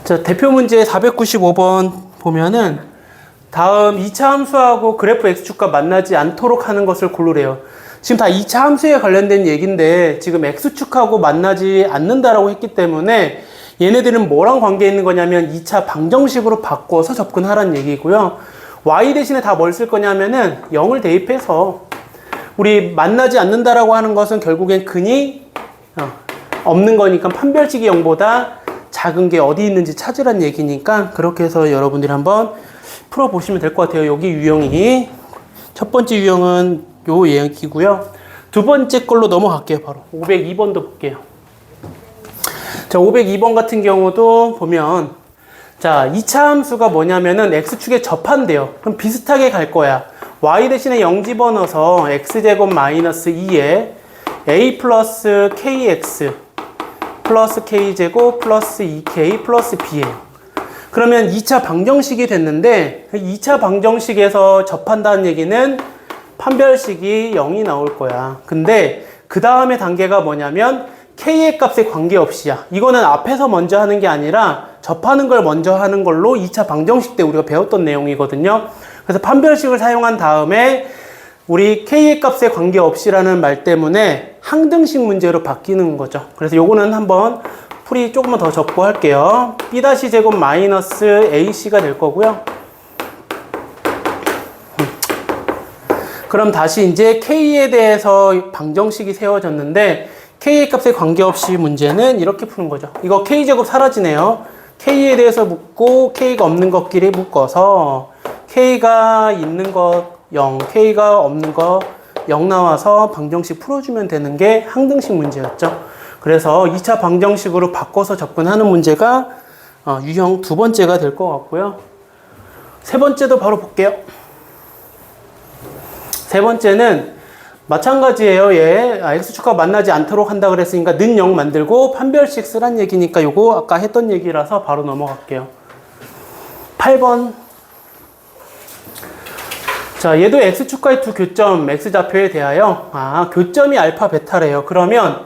자, 대표 문제 495번 보면은 다음 2차 함수하고 그래프 x축과 만나지 않도록 하는 것을 고르래요. 지금 다 2차 함수에 관련된 얘기인데 지금 x축하고 만나지 않는다라고 했기 때문에 얘네들은 뭐랑 관계 있는 거냐면 2차 방정식으로 바꿔서 접근하라는 얘기고요. y 대신에 다 뭘 쓸 거냐면은 0을 대입해서 우리 만나지 않는다라고 하는 것은 결국엔 근이 없는 거니까 판별식이 0보다 작은 게 어디 있는지 찾으란 얘기니까 그렇게 해서 여러분들이 한번 풀어보시면 될 것 같아요. 여기 유형이 첫 번째 유형은 요 얘기고요. 두 번째 걸로 넘어갈게요. 바로 502번도 볼게요. 자, 502번 같은 경우도 보면 자, 2차 함수가 뭐냐면은 x축에 접한대요. 그럼 비슷하게 갈 거야. y 대신에 0 집어넣어서 x제곱 마이너스 2에 a 플러스 kx 플러스 k제곱 플러스 2k 플러스 b예요. 그러면 2차 방정식이 됐는데 2차 방정식에서 접한다는 얘기는 판별식이 0이 나올 거야. 근데 그 다음에 단계가 뭐냐면 k의 값에 관계없이야. 이거는 앞에서 먼저 하는 게 아니라 접하는 걸 먼저 하는 걸로 2차 방정식 때 우리가 배웠던 내용이거든요. 그래서 판별식을 사용한 다음에 우리 k의 값에 관계없이라는 말 때문에 항등식 문제로 바뀌는 거죠. 그래서 요거는 한번 풀이 조금만 더 접고 할게요. b-제곱 마이너스 ac가 될 거고요. 그럼 다시 이제 k에 대해서 방정식이 세워졌는데 k의 값에 관계없이 문제는 이렇게 푸는 거죠. 이거 k제곱 사라지네요. k에 대해서 묻고 k가 없는 것끼리 묶어서 k가 있는 것 0, k가 없는 거 0 나와서 방정식 풀어주면 되는 게 항등식 문제였죠. 그래서 2차 방정식으로 바꿔서 접근하는 문제가 유형 두 번째가 될 것 같고요. 세 번째도 바로 볼게요. 세 번째는 마찬가지예요. 얘 x축과 만나지 않도록 한다 그랬으니까 는 0 만들고 판별식 쓰란 얘기니까 요거 아까 했던 얘기라서 바로 넘어갈게요. 8번. 자, 얘도 x축과의 두 교점 x좌표에 대하여 교점이 알파 베타래요. 그러면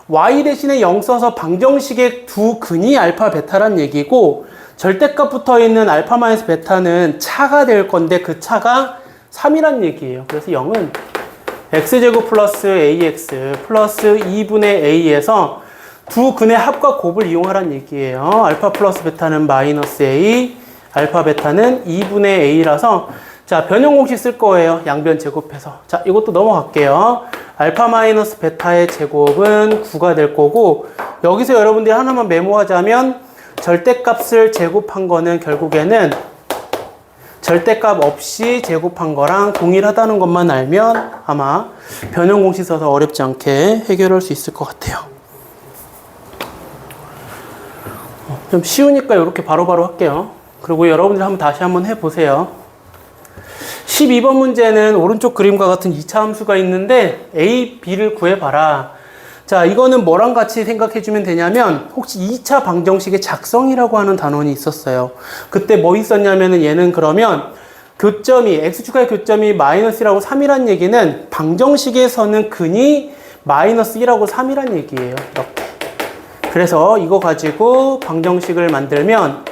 y 대신에 0 써서 방정식의 두 근이 알파 베타란 얘기고 절대값 붙어있는 알파 마이너스 베타는 차가 될 건데 그 차가 3이란 얘기예요. 그래서 0은 x제곱 플러스 ax 플러스 2분의 a에서 두 근의 합과 곱을 이용하란 얘기예요. 알파 플러스 베타는 마이너스 a, 알파 베타는 2분의 a라서 자, 변형 공식 쓸 거예요. 양변 제곱해서. 자, 이것도 넘어갈게요. 알파 마이너스 베타의 제곱은 9가 될 거고 여기서 여러분들이 하나만 메모하자면 절대값을 제곱한 거는 결국에는 절대값 없이 제곱한 거랑 동일하다는 것만 알면 아마 변형 공식 써서 어렵지 않게 해결할 수 있을 것 같아요. 좀 쉬우니까 이렇게 바로바로 할게요. 그리고 여러분들 다시 한번 해보세요. 12번 문제는 오른쪽 그림과 같은 2차 함수가 있는데 a, b를 구해봐라. 자, 이거는 뭐랑 같이 생각해주면 되냐면 혹시 2차 방정식의 작성이라고 하는 단원이 있었어요. 그때 뭐 있었냐면은 얘는 그러면 교점이 x축과의 교점이 마이너스 1하고 3이란 얘기는 방정식에서는 근이 마이너스 1하고 3이란 얘기예요. 이렇게. 그래서 이거 가지고 방정식을 만들면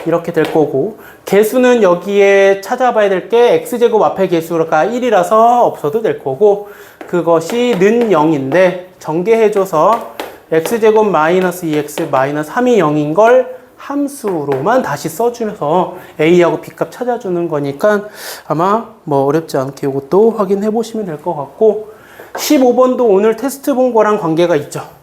이렇게 될 거고 개수는 여기에 찾아봐야 될 게 x제곱 앞에 개수가 1이라서 없어도 될 거고 그것이 는 0인데 전개해줘서 x제곱 마이너스 2x 마이너스 3이 0인 걸 함수로만 다시 써주면서 a하고 b값 찾아주는 거니까 아마 뭐 어렵지 않게 이것도 확인해 보시면 될 것 같고 15번도 오늘 테스트 본 거랑 관계가 있죠.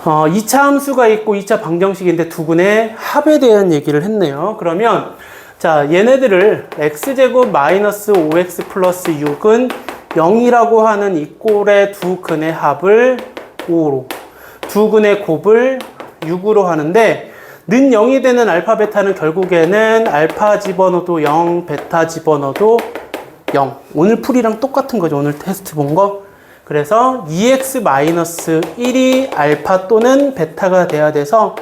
2차 함수가 있고 2차 방정식인데 두 근의 합에 대한 얘기를 했네요. 그러면 자, 얘네들을 x제곱 마이너스 5x 플러스 6은 0이라고 하는 이 꼴의 두 근의 합을 5로 두 근의 곱을 6으로 하는데 는 0이 되는 알파 베타는 결국에는 알파 집어넣어도 0, 베타 집어넣어도 0. 오늘 풀이랑 똑같은 거죠. 오늘 테스트 본 거. 그래서 2x-1이 알파 또는 베타가 돼야 돼서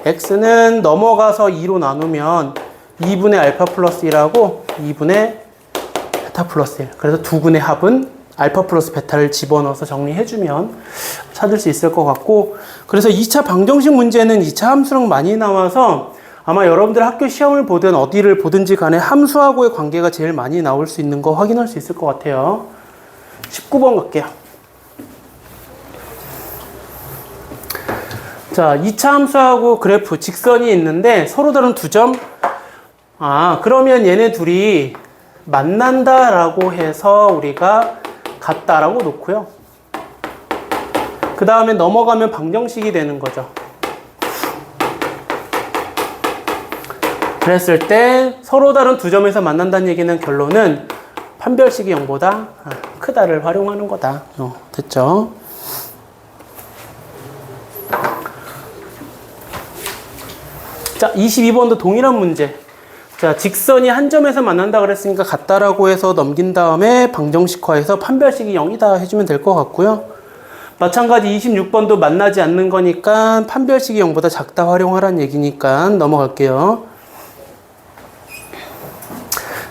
x는 넘어가서 2로 나누면 2분의 알파 플러스 1하고 2분의 베타 플러스 1. 그래서 두 근의 합은 알파 플러스 베타를 집어넣어서 정리해주면 찾을 수 있을 것 같고, 그래서 2차 방정식 문제는 2차 함수랑 많이 나와서 아마 여러분들 학교 시험을 보든 어디를 보든지 간에 함수하고의 관계가 제일 많이 나올 수 있는 거 확인할 수 있을 것 같아요. 19번 갈게요. 자, 2차 함수하고 그래프, 직선이 있는데 서로 다른 두 점. 그러면 얘네 둘이 만난다라고 해서 우리가 같다라고 놓고요. 그 다음에 넘어가면 방정식이 되는 거죠. 그랬을 때 서로 다른 두 점에서 만난다는 얘기는 결론은 판별식이 0보다 크다를 활용하는 거다. 됐죠? 자, 22번도 동일한 문제. 자, 직선이 한 점에서 만난다 그랬으니까 같다라고 해서 넘긴 다음에 방정식화해서 판별식이 0이다 해주면 될 것 같고요. 마찬가지 26번도 만나지 않는 거니까 판별식이 0보다 작다 활용하라는 얘기니까 넘어갈게요.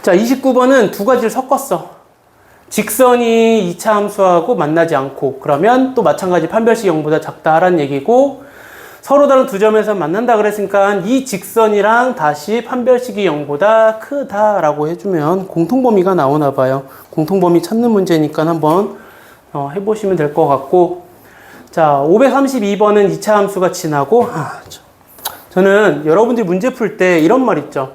자, 29번은 두 가지를 섞었어. 직선이 2차 함수하고 만나지 않고, 그러면 또 마찬가지 판별식이 0보다 작다 하라는 얘기고, 서로 다른 두 점에서 만난다 그랬으니까 이 직선이랑 다시 판별식이 0보다 크다라고 해주면 공통범위가 나오나 봐요. 공통범위 찾는 문제니까 한번 해보시면 될 것 같고, 자, 532번은 2차 함수가 지나고, 저는 여러분들이 문제 풀 때 이런 말 있죠.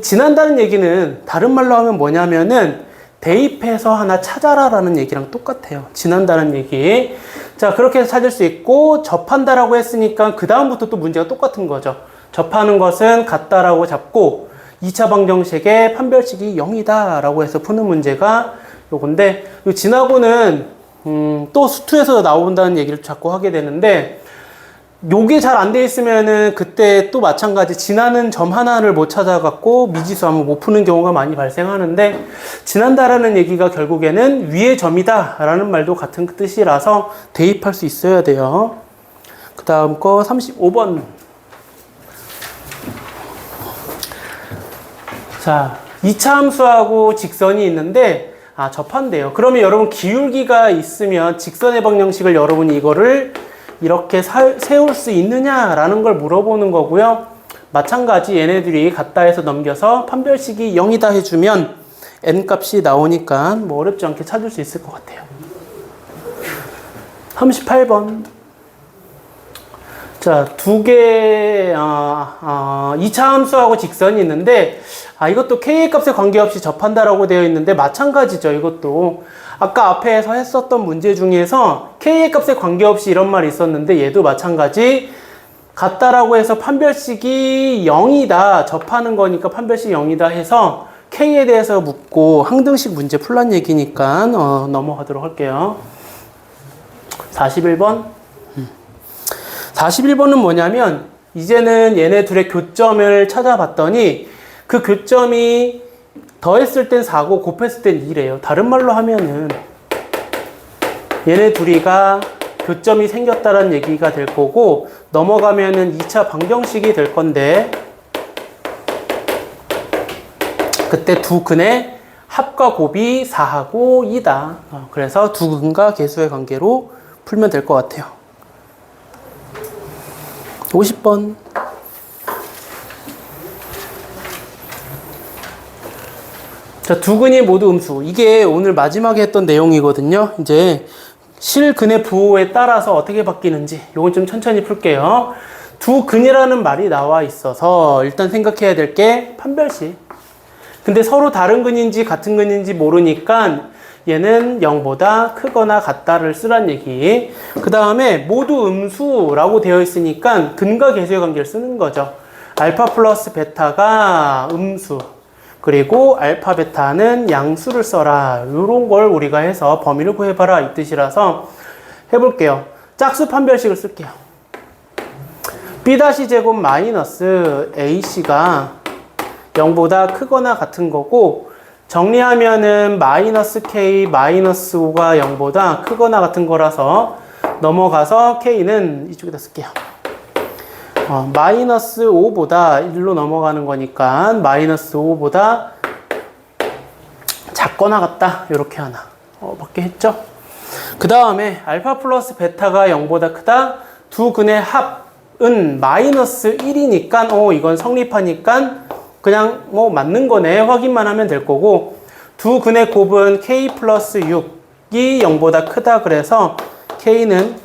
지난다는 얘기는 다른 말로 하면 뭐냐면은 대입해서 하나 찾아라라는 얘기랑 똑같아요. 지난다는 얘기. 자, 그렇게 해서 찾을 수 있고, 접한다라고 했으니까 그 다음부터 또 문제가 똑같은 거죠. 접하는 것은 같다라고 잡고 2차 방정식의 판별식이 0이다 라고 해서 푸는 문제가 요건데, 요 지나고는 또 수투에서 나온다는 얘기를 자꾸 하게 되는데, 요게 잘 안 돼 있으면은 그때 또 마찬가지 지나는 점 하나를 못 찾아갖고 미지수 하면 못 푸는 경우가 많이 발생하는데, 지난다라는 얘기가 결국에는 위의 점이다 라는 말도 같은 뜻이라서 대입할 수 있어야 돼요. 그 다음 거 35번. 자, 2차 함수하고 직선이 있는데 접한대요. 그러면 여러분 기울기가 있으면 직선의 방정식을 여러분이 이거를 이렇게 세울 수 있느냐라는 걸 물어보는 거고요. 마찬가지 얘네들이 같다 해서 넘겨서 판별식이 0이다 해주면 n값이 나오니까 뭐 어렵지 않게 찾을 수 있을 것 같아요. 38번. 자, 두 개, 2차 함수하고 직선이 있는데, 이것도 K의 값에 관계없이 접한다라고 되어 있는데, 마찬가지죠, 이것도. 아까 앞에서 했었던 문제 중에서 K의 값에 관계없이 이런 말이 있었는데, 얘도 마찬가지. 같다라고 해서 판별식이 0이다, 접하는 거니까 판별식이 0이다 해서 K에 대해서 묻고 항등식 문제 풀란 얘기니까, 넘어가도록 할게요. 41번. 41번은 뭐냐면, 이제는 얘네 둘의 교점을 찾아봤더니 그 교점이 더했을 땐 4고 곱했을 땐 2래요. 다른 말로 하면은 얘네 둘이가 교점이 생겼다는 얘기가 될 거고, 넘어가면은 2차 방정식이 될 건데, 그때 두 근의 합과 곱이 4하고 2다. 그래서 두 근과 개수의 관계로 풀면 될 것 같아요. 50번. 자, 두 근이 모두 음수. 이게 오늘 마지막에 했던 내용이거든요. 이제 실근의 부호에 따라서 어떻게 바뀌는지 요건 좀 천천히 풀게요. 두 근이라는 말이 나와 있어서 일단 생각해야 될 게 판별식. 근데 서로 다른 근인지 같은 근인지 모르니까 얘는 0보다 크거나 같다를 쓰란 얘기. 그 다음에 모두 음수라고 되어 있으니까 근과 개수의 관계를 쓰는 거죠. 알파 플러스 베타가 음수, 그리고 알파 베타는 양수를 써라. 이런 걸 우리가 해서 범위를 구해봐라 이 뜻이라서 해볼게요. 짝수 판별식을 쓸게요. B-제곱 마이너스 AC가 0보다 크거나 같은 거고, 정리하면은 마이너스 K 마이너스 5가 0보다 크거나 같은 거라서 넘어가서 K는 이쪽에다 쓸게요. 마이너스 5보다 1로 넘어가는 거니까 마이너스 5보다 작거나 같다 이렇게 하나. 밖에 했죠. 그 다음에 알파 플러스 베타가 0보다 크다. 두 근의 합은 마이너스 1이니까 이건 성립하니까 그냥 맞는 거네 확인만 하면 될 거고, 두 근의 곱은 k 플러스 6이 0보다 크다. 그래서 k는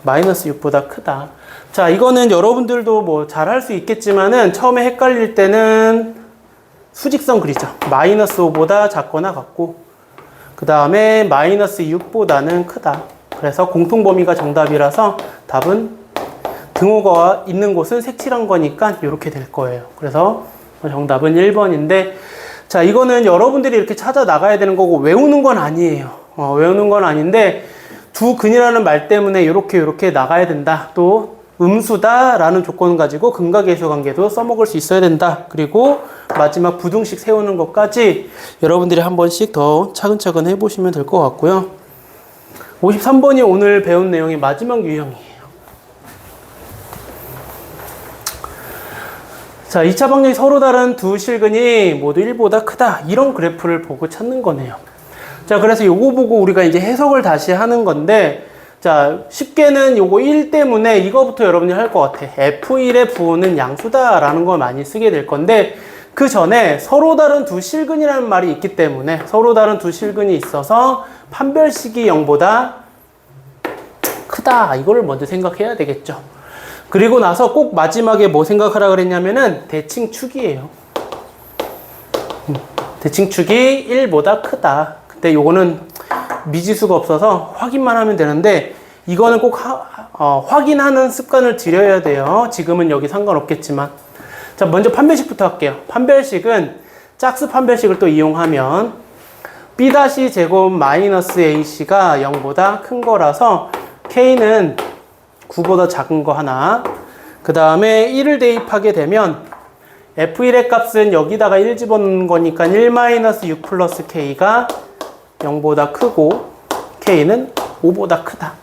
마이너스 6보다 크다. 자, 이거는 여러분들도 잘 할 수 있겠지만은 처음에 헷갈릴 때는 수직선 그리죠. 마이너스 5보다 작거나 같고, 그 다음에 마이너스 6보다는 크다. 그래서 공통범위가 정답이라서 답은 등호가 있는 곳은 색칠한 거니까 이렇게 될 거예요. 그래서 정답은 1번인데, 자, 이거는 여러분들이 이렇게 찾아 나가야 되는 거고 외우는 건 아니에요. 외우는 건 아닌데 두 근이라는 말 때문에 이렇게 나가야 된다. 또 음수다라는 조건 가지고 근각계수 관계도 써먹을 수 있어야 된다. 그리고 마지막 부등식 세우는 것까지 여러분들이 한 번씩 더 차근차근 해보시면 될 것 같고요. 53번이 오늘 배운 내용의 마지막 유형이에요. 자, 2차 방정이 서로 다른 두 실근이 모두 1보다 크다. 이런 그래프를 보고 찾는 거네요. 자, 그래서 요거 보고 우리가 이제 해석을 다시 하는 건데, 자, 쉽게는 요거 1 때문에 이거부터 여러분이 할 것 같아. F1의 부호는 양수다라는 걸 많이 쓰게 될 건데, 그 전에 서로 다른 두 실근이라는 말이 있기 때문에 서로 다른 두 실근이 있어서 판별식이 0보다 크다. 이거를 먼저 생각해야 되겠죠. 그리고 나서 꼭 마지막에 뭐 생각하라 그랬냐면은 대칭축이에요. 대칭축이 1보다 크다. 근데 요거는 미지수가 없어서 확인만 하면 되는데, 이거는 꼭 확인하는 습관을 들여야 돼요. 지금은 여기 상관없겠지만. 자, 먼저 판별식부터 할게요. 판별식은 짝수 판별식을 또 이용하면 B-제곱 마이너스 AC가 0보다 큰 거라서 K는 9보다 작은 거 하나, 그 다음에 1을 대입하게 되면 F1의 값은 여기다가 1 집어넣는 거니까 1-6 플러스 K가 0보다 크고 K는 5보다 크다.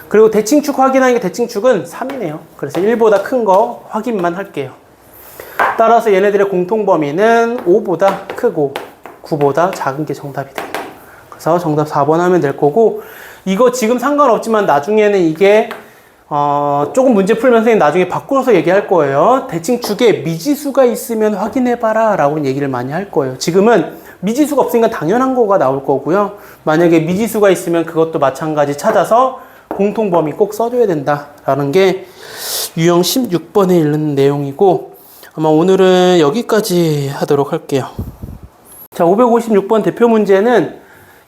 그리고 대칭축 확인하니까 대칭축은 3이네요. 그래서 1보다 큰 거 확인만 할게요. 따라서 얘네들의 공통범위는 5보다 크고 9보다 작은 게 정답이 돼요. 그래서 정답 4번 하면 될 거고, 이거 지금 상관없지만 나중에는 이게 조금 문제 풀면서 선생님 나중에 바꿔서 얘기할 거예요. 대칭축에 미지수가 있으면 확인해봐라 라고 얘기를 많이 할 거예요. 지금은 미지수가 없으니까 당연한 거가 나올 거고요. 만약에 미지수가 있으면 그것도 마찬가지 찾아서 공통범위 꼭 써줘야 된다라는 게 유형 16번에 있는 내용이고, 아마 오늘은 여기까지 하도록 할게요. 자, 556번 대표 문제는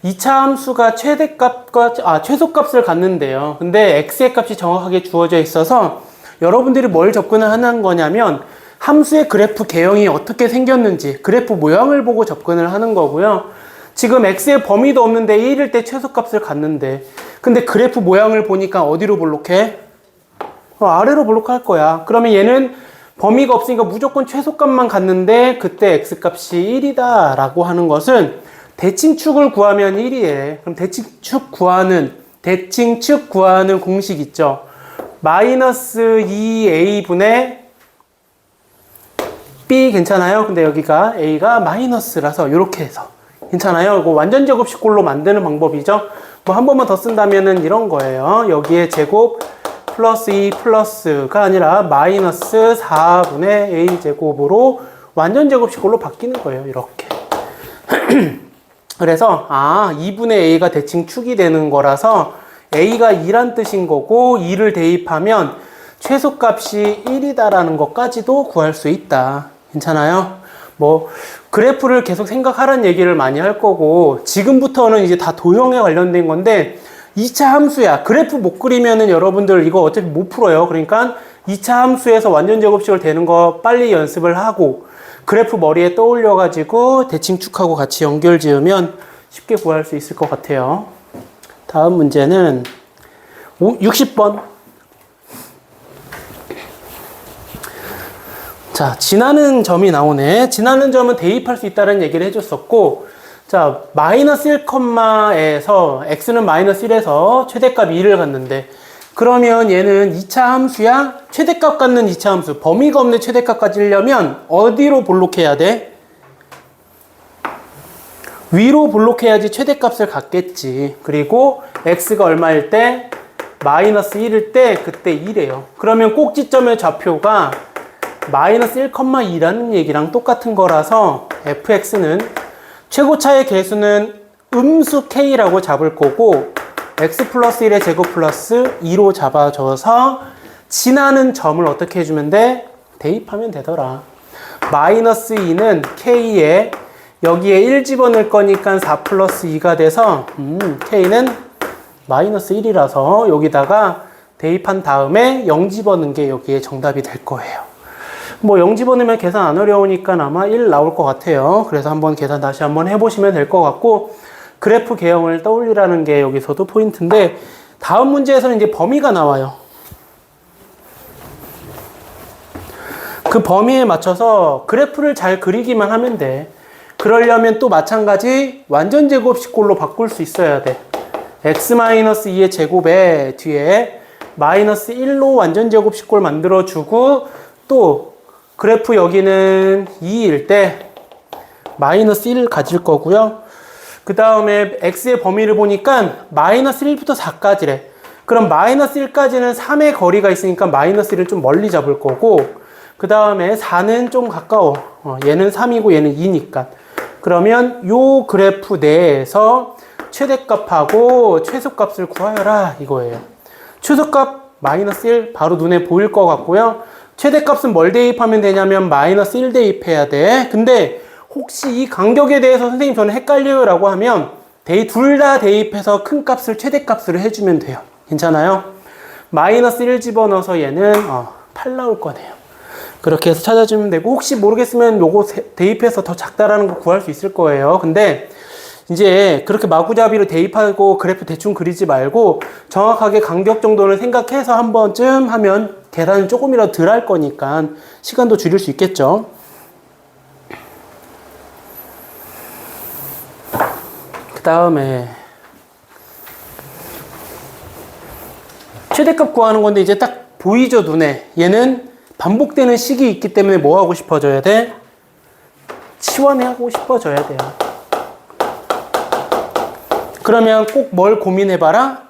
2차 함수가 최소값을 갖는데요. 근데 x의 값이 정확하게 주어져 있어서 여러분들이 뭘 접근을 하는 거냐면 함수의 그래프 개형이 어떻게 생겼는지 그래프 모양을 보고 접근을 하는 거고요. 지금 x의 범위도 없는데 1일 때 최소값을 갖는데, 근데 그래프 모양을 보니까 어디로 볼록해? 아래로 볼록할 거야. 그러면 얘는 범위가 없으니까 무조건 최소값만 갖는데 그때 x값이 1이다 라고 하는 것은 대칭축을 구하면 1이에요. 그럼 대칭축 구하는 공식 있죠. 마이너스 2a분의 b 괜찮아요? 근데 여기가 a가 마이너스라서 이렇게 해서 괜찮아요? 이거 완전 제곱식꼴로 만드는 방법이죠. 뭐 한 번만 더 쓴다면은 이런 거예요. 여기에 제곱 플러스 2 플러스가 아니라 마이너스 4분의 a 제곱으로 완전 제곱식꼴로 바뀌는 거예요. 이렇게. 그래서 2분의 a가 대칭축이 되는 거라서 a가 2란 뜻인 거고 2를 대입하면 최소값이 1이다라는 것까지도 구할 수 있다. 괜찮아요? 뭐 그래프를 계속 생각하라는 얘기를 많이 할 거고, 지금부터는 이제 다 도형에 관련된 건데 2차 함수야. 그래프 못 그리면은 여러분들 이거 어차피 못 풀어요. 그러니까 2차 함수에서 완전 제곱식을 되는 거 빨리 연습을 하고 그래프 머리에 떠올려 가지고 대칭축하고 같이 연결 지으면 쉽게 구할 수 있을 것 같아요. 다음 문제는 60번. 자, 지나는 점이 나오네. 지나는 점은 대입할 수 있다는 얘기를 해줬었고, 자, 마이너스 1,에서 x는 마이너스 1에서 최대값 2를 갖는데, 그러면 얘는 2차 함수야? 최대값 갖는 2차 함수, 범위가 없는 최대값 가지려면 어디로 볼록해야 돼? 위로 볼록해야지 최대값을 갖겠지. 그리고 x가 얼마일 때? 마이너스 1일 때 그때 2래요. 그러면 꼭지점의 좌표가 마이너스 1,2라는 얘기랑 똑같은 거라서 fx는 최고차의 개수는 음수 k라고 잡을 거고 x 플러스 1의 제곱 플러스 2로 잡아줘서 지나는 점을 어떻게 해주면 돼? 대입하면 되더라. 마이너스 2는 k에 여기에 1 집어넣을 거니까 4 플러스 2가 돼서 k는 마이너스 1이라서 여기다가 대입한 다음에 0 집어넣은 게 여기에 정답이 될 거예요. 뭐 0 집어넣으면 계산 안 어려우니까 아마 1 나올 것 같아요. 그래서 한번 계산 다시 한번 해보시면 될 것 같고 그래프 개형을 떠올리라는 게 여기서도 포인트인데 다음 문제에서는 이제 범위가 나와요. 그 범위에 맞춰서 그래프를 잘 그리기만 하면 돼. 그러려면 또 마찬가지 완전 제곱식꼴로 바꿀 수 있어야 돼. x-2의 제곱에 뒤에 마이너스 1로 완전 제곱식꼴 만들어주고 또 그래프 여기는 2일 때 마이너스 1 가질 거고요. 그 다음에 x의 범위를 보니까 마이너스 1부터 4까지래. 그럼 마이너스 1까지는 3의 거리가 있으니까 마이너스 1을 좀 멀리 잡을 거고 그 다음에 4는 좀 가까워. 얘는 3이고 얘는 2니까. 그러면 요 그래프 내에서 최대값하고 최소값을 구하여라 이거예요. 최소값 마이너스 1 바로 눈에 보일 것 같고요. 최대값은 뭘 대입하면 되냐면 마이너스 1 대입해야 돼. 근데 혹시 이 간격에 대해서 선생님 저는 헷갈려요 라고 하면 둘 다 대입해서 큰 값을 최대값으로 해주면 돼요. 괜찮아요? 마이너스 1 집어넣어서 얘는 8 나올 거네요. 그렇게 해서 찾아주면 되고 혹시 모르겠으면 요거 대입해서 더 작다라는 거 구할 수 있을 거예요. 근데 이제 그렇게 마구잡이로 대입하고 그래프 대충 그리지 말고 정확하게 간격 정도를 생각해서 한 번쯤 하면 계산은 조금이라도 덜 할 거니까 시간도 줄일 수 있겠죠. 그 다음에 최대값 구하는 건데 이제 딱 보이죠 눈에. 얘는 반복되는 식이 있기 때문에 뭐 하고 싶어져야 돼? 치환하고 싶어져야 돼요. 그러면 꼭 뭘 고민해봐라?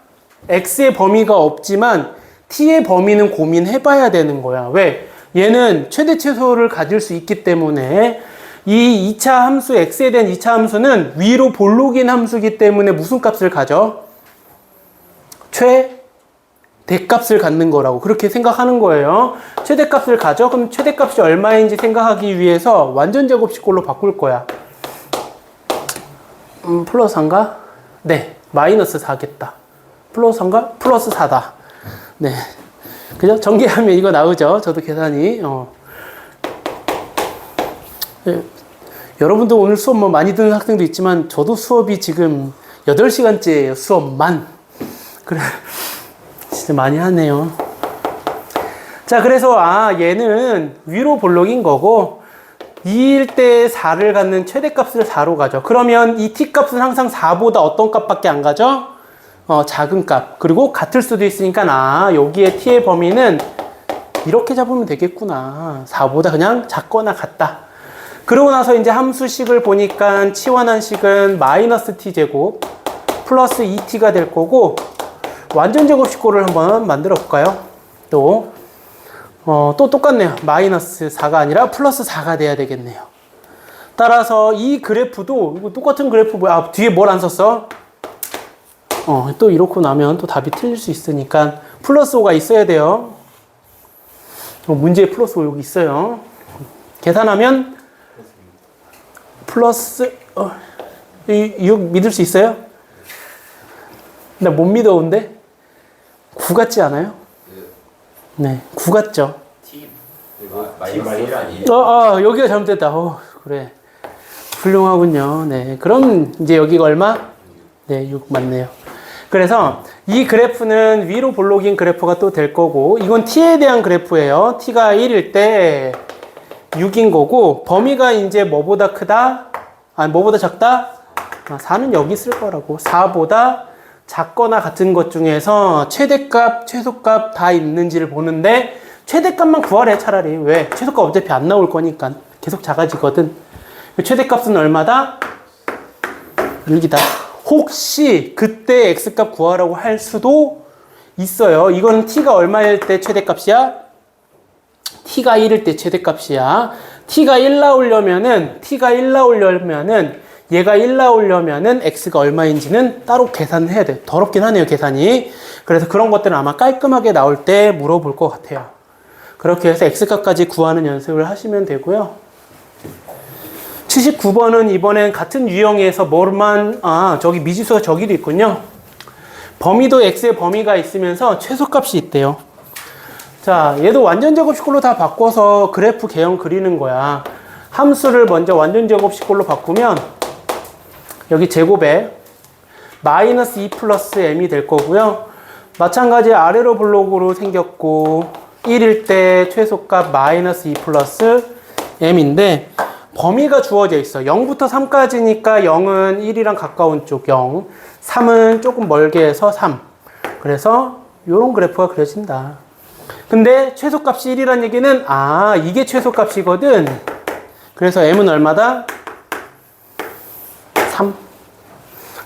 x의 범위가 없지만 t의 범위는 고민해봐야 되는 거야. 왜? 얘는 최대 최소를 가질 수 있기 때문에 이 2차 함수 x에 대한 2차 함수는 위로 볼록인 함수이기 때문에 무슨 값을 가져? 최대값을 갖는 거라고 그렇게 생각하는 거예요. 최대값을 가져? 그럼 최대값이 얼마인지 생각하기 위해서 완전 제곱식꼴로 바꿀 거야. 플러스 3가? 네, 마이너스 4겠다. 플러스 3가? 플러스 4다. 네. 그죠? 전개하면 이거 나오죠? 저도 계산이. 네. 여러분도 오늘 수업 뭐 많이 듣는 학생도 있지만 저도 수업이 지금 8시간째예요. 수업만. 그래. 진짜 많이 하네요. 자, 그래서 얘는 위로 볼록인 거고 2일 때 4를 갖는 최대값을 4로 가죠. 그러면 이 t값은 항상 4보다 어떤 값밖에 안 가죠? 작은 값. 그리고 같을 수도 있으니까 여기에 t의 범위는 이렇게 잡으면 되겠구나. 4보다 그냥 작거나 같다. 그러고 나서 이제 함수식을 보니까 치환한 식은 마이너스 t제곱 플러스 2t가 될 거고 완전 제곱식꼴을 한번 만들어 볼까요? 또 똑같네요. 마이너스 4가 아니라 플러스 4가 돼야 되겠네요. 따라서 이 그래프도 이거 똑같은 그래프 뒤에 뭘 안 썼어? 또 이렇게 나면 또 답이 틀릴 수 있으니까 플러스 5가 있어야 돼요. 문제에 플러스 5 여기 있어요. 계산하면 플러스 6 믿을 수 있어요? 나 못 믿어온데? 9 같지 않아요? 네, 9 같죠? 여기가 잘못됐다. 그래. 훌륭하군요. 네, 그럼 이제 여기가 얼마? 네, 6 맞네요. 그래서 이 그래프는 위로 볼록인 그래프가 또 될 거고 이건 t에 대한 그래프예요. t가 1일 때 6인 거고 범위가 이제 뭐보다 크다? 뭐보다 작다? 4는 여기 있을 거라고. 4보다 작거나 같은 것 중에서 최대값, 최소값 다 있는지를 보는데 최대값만 구하래 차라리. 왜? 최소값 어차피 안 나올 거니까 계속 작아지거든. 최대값은 얼마다? 여기다 혹시 그때 x값 구하라고 할 수도 있어요. 이거는 t가 얼마일 때 최대값이야? t가 1일 때 최대값이야. t가 1 나오려면은 얘가 1 나오려면은 x가 얼마인지는 따로 계산을 해야 돼. 더럽긴 하네요, 계산이. 그래서 그런 것들은 아마 깔끔하게 나올 때 물어볼 것 같아요. 그렇게 해서 x값까지 구하는 연습을 하시면 되고요. 79번은 이번엔 같은 유형에서 저기 미지수가 저기도 있군요. 범위도 x의 범위가 있으면서 최소값이 있대요. 자, 얘도 완전 제곱식꼴로 다 바꿔서 그래프 개형 그리는 거야. 함수를 먼저 완전 제곱식꼴로 바꾸면 여기 제곱에 마이너스 2 플러스 m이 될 거고요. 마찬가지 아래로 블록으로 생겼고 1일 때 최소값 마이너스 2 플러스 m인데 범위가 주어져 있어. 0부터 3까지니까 0은 1이랑 가까운 쪽 0, 3은 조금 멀게 해서 3. 그래서 이런 그래프가 그려진다. 근데 최소값이 1이란 얘기는 이게 최소값이거든. 그래서 m은 얼마다? 3.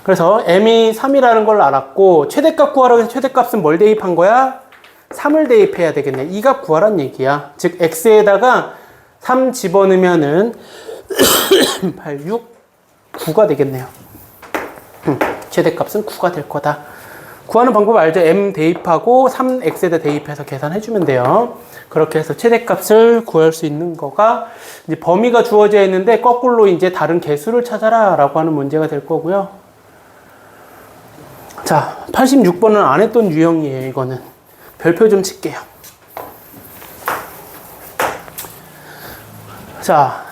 그래서 m이 3이라는 걸 알았고 최대값 구하라고 해서 최대값은 뭘 대입한 거야? 3을 대입해야 되겠네. 이 값 구하란 얘기야. 즉 x에다가 3 집어넣으면은 8, 6, 9가 되겠네요. 최대값은 9가 될 거다. 구하는 방법 알죠? m 대입하고 3x에다 대입해서 계산해주면 돼요. 그렇게 해서 최대값을 구할 수 있는 거가 이제 범위가 주어져 있는데 거꾸로 이제 다른 개수를 찾아라 라고 하는 문제가 될 거고요. 자, 86번은 안 했던 유형이에요. 이거는 별표 좀 칠게요. 자,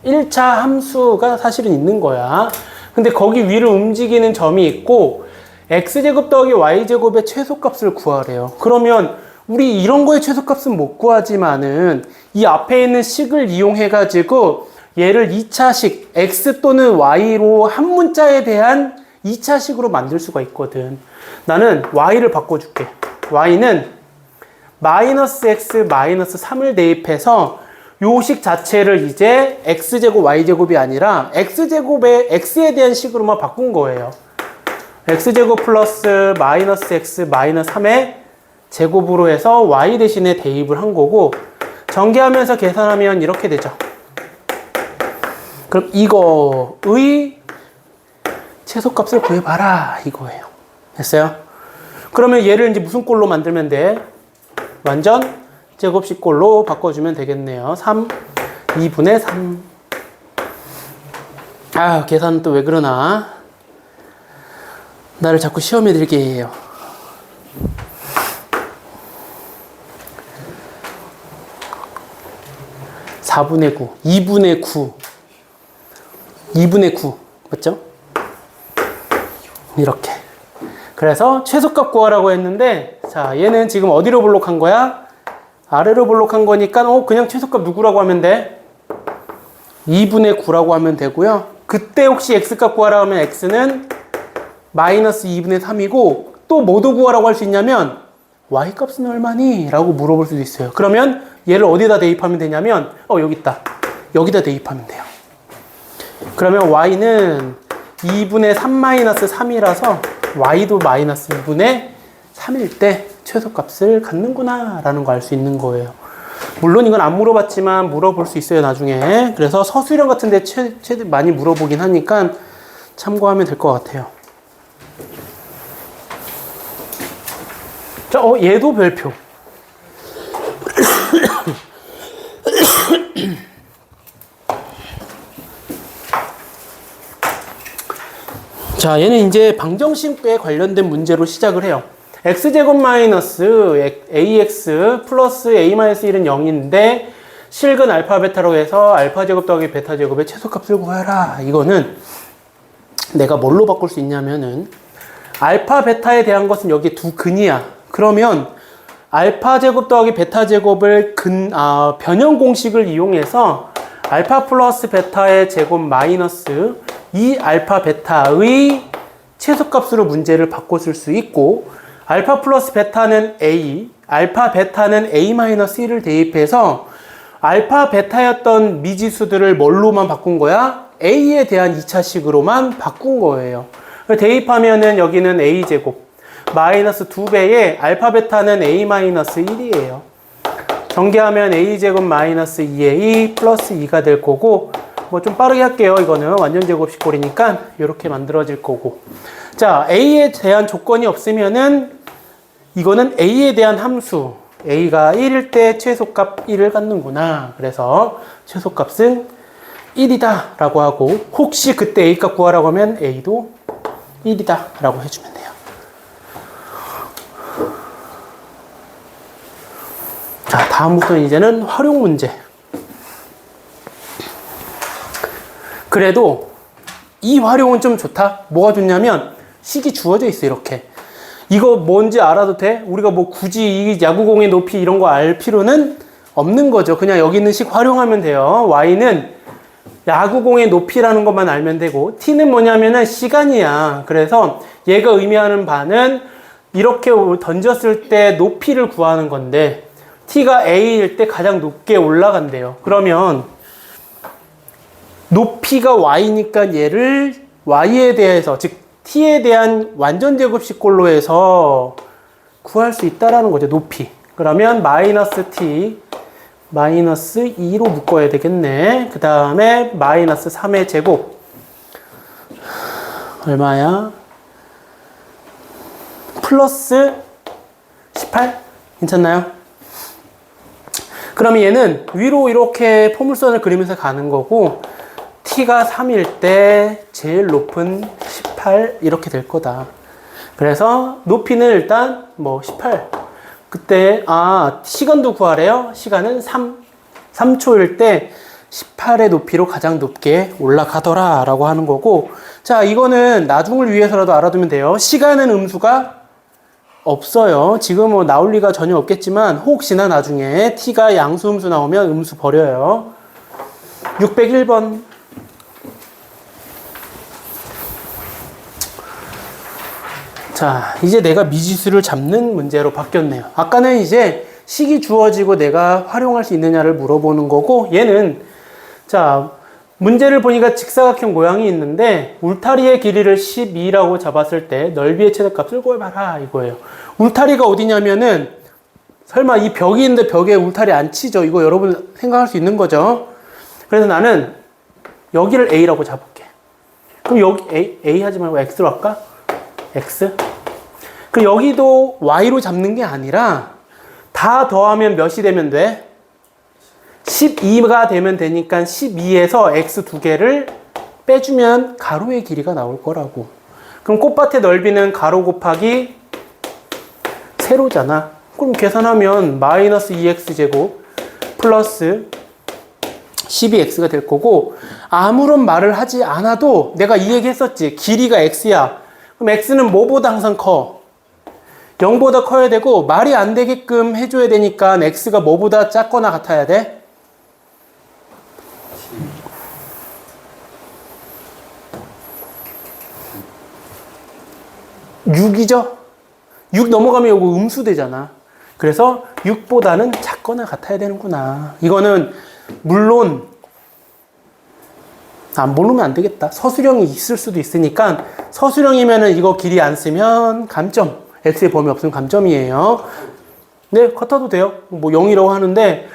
1차 함수가 사실은 있는 거야. 근데 거기 위를 움직이는 점이 있고 x제곱 더하기 y제곱의 최소값을 구하래요. 그러면 우리 이런 거의 최소값은 못 구하지만은 이 앞에 있는 식을 이용해 가지고 얘를 2차식 x 또는 y로 한 문자에 대한 2차식으로 만들 수가 있거든. 나는 y를 바꿔줄게. y는 마이너스 x 마이너스 3을 대입해서 요 식 자체를 이제 x제곱 y제곱이 아니라 x제곱의 x에 대한 식으로만 바꾼 거예요. x제곱 플러스 마이너스 x 마이너스 3의 제곱으로 해서 y 대신에 대입을 한 거고 전개하면서 계산하면 이렇게 되죠. 그럼 이거의 최소값을 구해봐라 이거예요. 됐어요? 그러면 얘를 이제 무슨 꼴로 만들면 돼? 완전 제곱식 꼴로 바꿔주면 되겠네요. 3, 2분의 3. 계산은 또 왜 그러나? 나를 자꾸 시험에 들게 해요. 4분의 9, 2분의 9, 2분의 9, 맞죠? 이렇게. 그래서 최소값 구하라고 했는데, 자, 얘는 지금 어디로 블록한 거야? 아래로 블록한 거니까, 그냥 최소값 누구라고 하면 돼? 2분의 9라고 하면 되고요. 그때 혹시 x값 구하라고 하면 x는 마이너스 2분의 3이고, 또 뭐도 구하라고 할 수 있냐면, y값은 얼마니? 라고 물어볼 수도 있어요. 그러면 얘를 어디다 대입하면 되냐면, 여기 있다. 여기다 대입하면 돼요. 그러면 y는 2분의 3 마이너스 3이라서 y도 마이너스 2분의 3일 때 최소값을 갖는구나 라는 거 알 수 있는 거예요. 물론 이건 안 물어봤지만 물어볼 수 있어요 나중에. 그래서 서술형 같은데 많이 물어보긴 하니까 참고하면 될 것 같아요. 자, 얘도 별표. 자, 얘는 이제 방정식에 관련된 문제로 시작을 해요. x제곱 마이너스 ax 플러스 a 마이너스 1은 0인데 실근 알파 베타로 해서 알파 제곱 더하기 베타 제곱의 최소값을 구해라. 이거는 내가 뭘로 바꿀 수 있냐면은 알파 베타에 대한 것은 여기 두 근이야. 그러면 알파 제곱 더하기 베타 제곱을 변형 공식을 이용해서 알파 플러스 베타의 제곱 마이너스 이 알파 베타의 최소값으로 문제를 바꿔줄 수 있고, 알파 플러스 베타는 a, 알파 베타는 a 마이너스 1을 대입해서 알파 베타였던 미지수들을 뭘로만 바꾼 거야? a에 대한 2차식으로만 바꾼 거예요. 대입하면은 여기는 a제곱 마이너스 2배에 알파 베타는 a-1이에요. 전개하면 a제곱 마이너스 2a 플러스 2가 될 거고, 뭐 좀 빠르게 할게요. 이거는 완전 제곱식 꼴이니까 이렇게 만들어질 거고. 자, a에 대한 조건이 없으면은 이거는 a에 대한 함수, a가 1일 때 최소값 1을 갖는구나. 그래서 최소값은 1이다 라고 하고, 혹시 그때 a값 구하라고 하면 a도 1이다 라고 해주면 돼요. 자, 다음부터는 이제는 활용 문제. 그래도 이 활용은 좀 좋다. 뭐가 좋냐면 식이 주어져 있어. 이렇게 이거 뭔지 알아도 돼. 우리가 뭐 굳이 이 야구공의 높이 이런 거 알 필요는 없는 거죠. 그냥 여기 있는 식 활용하면 돼요. y는 야구공의 높이라는 것만 알면 되고, t는 뭐냐면은 시간이야. 그래서 얘가 의미하는 바는 이렇게 던졌을 때 높이를 구하는 건데, t가 a일 때 가장 높게 올라간대요. 그러면 높이가 y니까 얘를 y에 대해서, 즉 t에 대한 완전 제곱식 꼴로 해서 구할 수 있다라는 거죠. 높이. 그러면 마이너스 t 마이너스 2로 묶어야 되겠네. 그 다음에 마이너스 3의 제곱 얼마야? 플러스 18? 괜찮나요? 그러면 얘는 위로 이렇게 포물선을 그리면서 가는 거고, t가 3일 때 제일 높은 18 이렇게 될 거다. 그래서 높이는 일단 뭐 18. 그때 시간도 구하래요. 시간은 3초일 때 18의 높이로 가장 높게 올라가더라 라고 하는 거고, 자, 이거는 나중을 위해서라도 알아두면 돼요. 시간은 음수가 없어요. 지금 뭐 나올 리가 전혀 없겠지만 혹시나 나중에 t가 양수음수 나오면 음수 버려요. 601번. 자, 이제 내가 미지수를 잡는 문제로 바뀌었네요. 아까는 이제 식이 주어지고 내가 활용할 수 있느냐를 물어보는 거고, 얘는 자, 문제를 보니까 직사각형 모양이 있는데 울타리의 길이를 12라고 잡았을 때 넓이의 최대값을 구해봐라 이거예요. 울타리가 어디냐면은 설마 이 벽이 있는데 벽에 울타리 안 치죠? 이거 여러분 생각할 수 있는 거죠. 그래서 나는 여기를 a라고 잡을게. 그럼 여기 a 하지 말고 x로 할까? x. 그럼 여기도 y로 잡는 게 아니라 다 더하면 몇이 되면 돼? 12가 되면 되니까 12에서 x 두 개를 빼주면 가로의 길이가 나올 거라고. 그럼 꽃밭의 넓이는 가로 곱하기 세로잖아. 그럼 계산하면 마이너스 2x제곱 플러스 12x가 될 거고, 아무런 말을 하지 않아도 내가 이 얘기 했었지. 길이가 x야. 그럼 x는 뭐보다 항상 커? 0보다 커야 되고, 말이 안 되게끔 해줘야 되니까 x가 뭐보다 작거나 같아야 돼? 6이죠? 6 넘어가면 이거 음수 되잖아. 그래서 6보다는 작거나 같아야 되는구나. 이거는 물론 안 모르면 안 되겠다. 서술형이 있을 수도 있으니까, 서술형이면은 이거 길이 안 쓰면 감점. x의 범위 없으면 감점이에요. 네, 같아도 돼요. 뭐 0이라고 하는데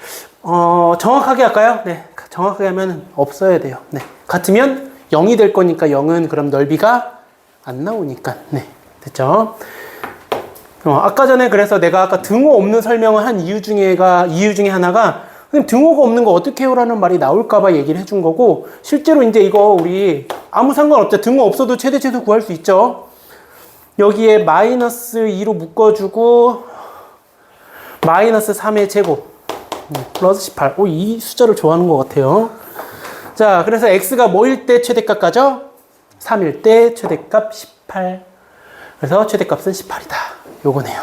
정확하게 할까요? 네, 정확하게 하면 없어야 돼요. 네, 같으면 0이 될 거니까 0은 그럼 넓이가 안 나오니까. 네, 됐죠? 아까 전에 그래서 내가 아까 등호 없는 설명을 한 이유 중에 하나가, 선생님 등호가 없는 거 어떻게 해요라는 말이 나올까봐 얘기를 해준 거고, 실제로 이제 이거 우리 아무 상관없죠. 등호 없어도 최대 구할 수 있죠. 여기에 마이너스 2로 묶어주고 마이너스 3의 제곱 플러스 18. 이 숫자를 좋아하는 것 같아요. 자, 그래서 x가 뭐일 때 최대값 가죠? 3일 때 최대값 18. 그래서 최대값은 18이다. 요거네요.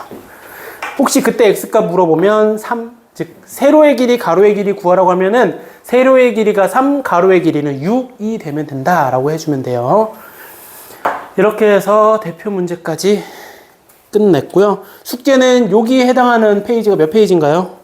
혹시 그때 x값 물어보면 3, 즉 세로의 길이 가로의 길이 구하라고 하면은 세로의 길이가 3, 가로의 길이는 6이 되면 된다라고 해주면 돼요. 이렇게 해서 대표 문제까지 끝냈고요. 숙제는 여기에 해당하는 페이지가 몇 페이지인가요?